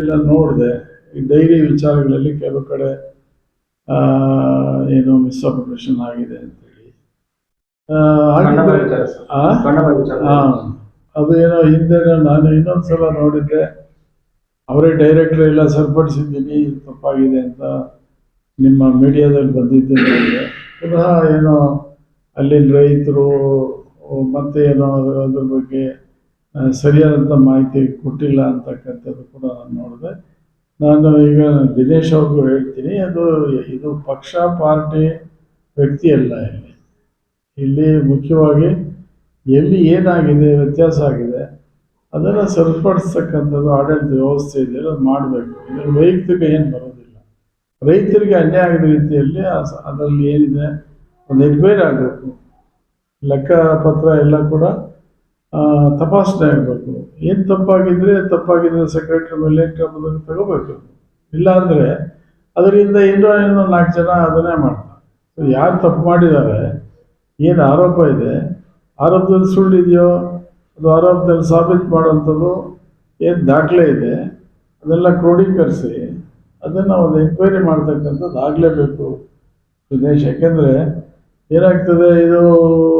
ಎಲ್ಲ ನೋಡಿದೆ. ಈ ಡೈರಿ ವಿಚಾರಗಳಲ್ಲಿ ಕೆಲವು ಕಡೆ ಏನು ಮಿಸ್ಅಪ್ರೋಪ್ರಿಯೇಷನ್ ಆಗಿದೆ ಅಂತೇಳಿ ಅದು ಏನೋ ಹಿಂದೆ ನಾನು ಇನ್ನೊಂದ್ಸಲ ನೋಡಿದ್ದೆ, ಅವರೇ ಡೈರೆಕ್ಟ್ರ್ ಎಲ್ಲ ಸರಿಪಡಿಸಿದ್ದೀನಿ ತಪ್ಪಾಗಿದೆ ಅಂತ ನಿಮ್ಮ ಮೀಡಿಯಾದಲ್ಲಿ ಬಂದಿದ್ದು ನೋಡಿದೆ. ಪುನಃ ಏನೋ ಅಲ್ಲಿನ ರೈತರು ಮತ್ತೆ ಏನೋ ಅದ್ರ ಬಗ್ಗೆ ಸರಿಯಾದಂಥ ಮಾಹಿತಿ ಕೊಟ್ಟಿಲ್ಲ ಅಂತಕ್ಕಂಥದ್ದು ಕೂಡ ನಾನು ನೋಡಿದೆ. ನಾನು ಈಗ ದಿನೇಶ್ ಅವ್ರಿಗೂ ಹೇಳ್ತೀನಿ, ಇದು ಪಕ್ಷ ಪಾರ್ಟಿ ವ್ಯಕ್ತಿ ಅಲ್ಲ. ಇಲ್ಲಿ ಮುಖ್ಯವಾಗಿ ಎಲ್ಲಿ ಏನಾಗಿದೆ, ವ್ಯತ್ಯಾಸ ಆಗಿದೆ, ಅದನ್ನು ಸರಿಪಡಿಸ್ತಕ್ಕಂಥದ್ದು ಆಡಳಿತ ವ್ಯವಸ್ಥೆ ಇದೆಯಲ್ಲ ಅದು ಮಾಡಬೇಕು. ಇದರಲ್ಲಿ ವೈಯಕ್ತಿಕ ಏನು ಬರೋದಿಲ್ಲ. ರೈತರಿಗೆ ಅನ್ಯಾಯ ಆಗದ ರೀತಿಯಲ್ಲಿ ಅದರಲ್ಲಿ ಏನಿದೆ ಒಂದು ಎನ್ಕ್ವೈರಿ ಆಗಬೇಕು. ಲೆಕ್ಕಪತ್ರ ಎಲ್ಲ ಕೂಡ ತಪಾಸಣೆ ಆಗಬೇಕು. ಏನು ತಪ್ಪಾಗಿದ್ರೆ ಸೆಕ್ರೆಟರಿ ಮೇಲೆ ಕ್ರಮದಲ್ಲಿ ತಗೋಬೇಕು. ಇಲ್ಲಾಂದರೆ ಅದರಿಂದ ಏನೋ 4 ಜನ ಅದನ್ನೇ ಮಾಡ್ತಾರೆ. ಯಾರು ತಪ್ಪು ಮಾಡಿದ್ದಾರೆ, ಏನು ಆರೋಪ ಇದೆ, ಆರೋಪದಲ್ಲಿ ಸುಳ್ಳಿದೆಯೋ ಅದು ಆರೋಪದಲ್ಲಿ ಸಾಬೀತು ಮಾಡೋವಂಥದ್ದು ಏನು ದಾಖಲೆ ಇದೆ ಅದೆಲ್ಲ ಕ್ರೋಢೀಕರಿಸಿ ಅದನ್ನು ಒಂದು ಎನ್ಕ್ವೈರಿ ಮಾಡ್ತಕ್ಕಂಥದ್ದು ಆಗಲೇಬೇಕು ದಿನೇಶ್. ಯಾಕೆಂದರೆ ಏನಾಗ್ತದೆ, ಇದು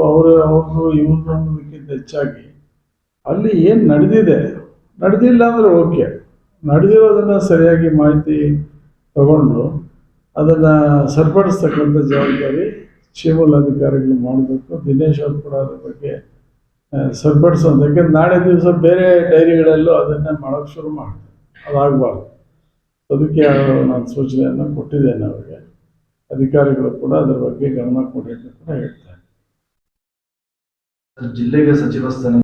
ಅವ್ರದ್ದು ಇವ್ರದ್ದು ಅನ್ನೋದಕ್ಕಿಂತ ಹೆಚ್ಚಾಗಿ ಅಲ್ಲಿ ಏನು ನಡೆದಿಲ್ಲ ಅಂದರೆ ಓಕೆ, ನಡೆದಿರೋದನ್ನು ಸರಿಯಾಗಿ ಮಾಹಿತಿ ತಗೊಂಡು ಅದನ್ನು ಸರಿಪಡಿಸ್ತಕ್ಕಂಥ ಜವಾಬ್ದಾರಿ ಶಿವಲ್ ಅಧಿಕಾರಿಗಳು ಮಾಡಬೇಕು. ದಿನೇಶ್ ಅವರು ಕೂಡ ಅದ್ರ ಬಗ್ಗೆ ಸರಿಪಡಿಸೋದು. ಯಾಕೆಂದ್ರೆ ನಾಳೆ ದಿವಸ ಬೇರೆ ಡೈರಿಗಳಲ್ಲೂ ಅದನ್ನೇ ಮಾಡೋಕ್ಕೆ ಶುರು ಮಾಡ್ತಾರೆ, ಅದಾಗಬಾರ್ದು. ಅದಕ್ಕೆ ನಾನು ಸೂಚನೆಯನ್ನು ಕೊಟ್ಟಿದ್ದೇನೆ ಅವರಿಗೆ. ಅಧಿಕಾರಿಗಳು ಕೂಡ ಅದರ ಬಗ್ಗೆ ಗಮನ ಕೊಡಿ ಅಂತ ಕೂಡ ಹೇಳ್ತಾರೆ. ಜಿಲ್ಲೆಗೆ ಸಚಿವ ಸ್ಥಾನ